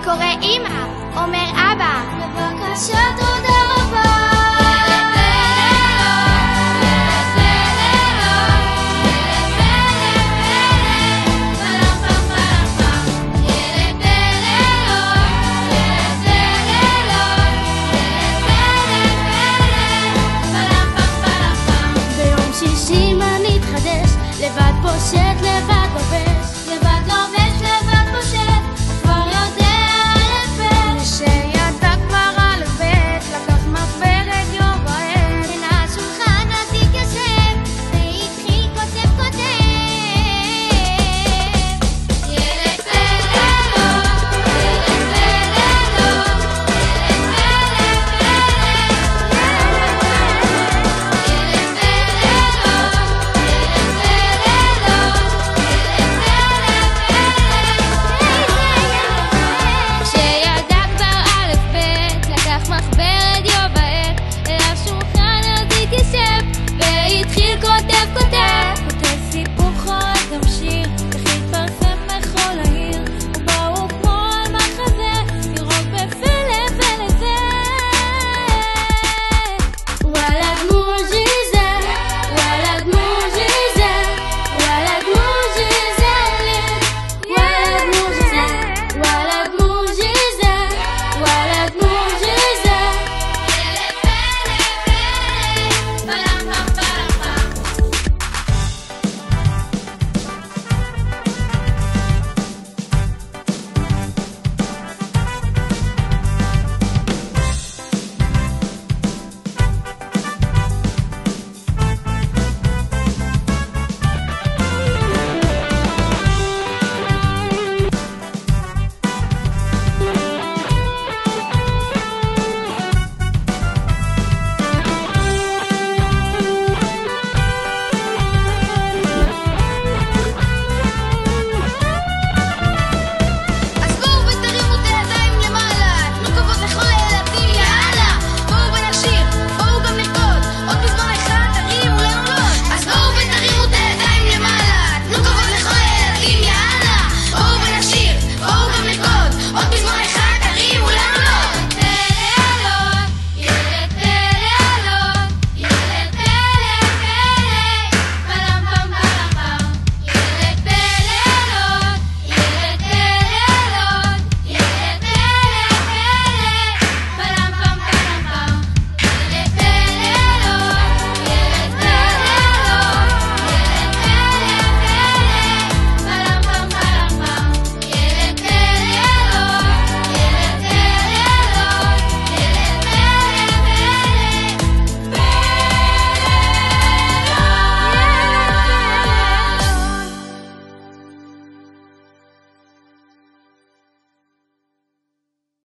קורא אמא, אומר אבא, בבקשה תודה רבה. ביום שישי מה נתחדש, לבד פושט, לבד לובש, לבד לובש, לבד פושט, כבר יודע א' ב'. שידע כבר א' ב', לקח מחברת יום וערב, בין השולחן אז התיישב, והתחיל כותב כותב. ילד פלא לו, ילד פלא לו, ילד כשידע כבר א' ב', לקח מחברת יום וערב, אל השולחן אז התיישב, והתחיל כותב כותב.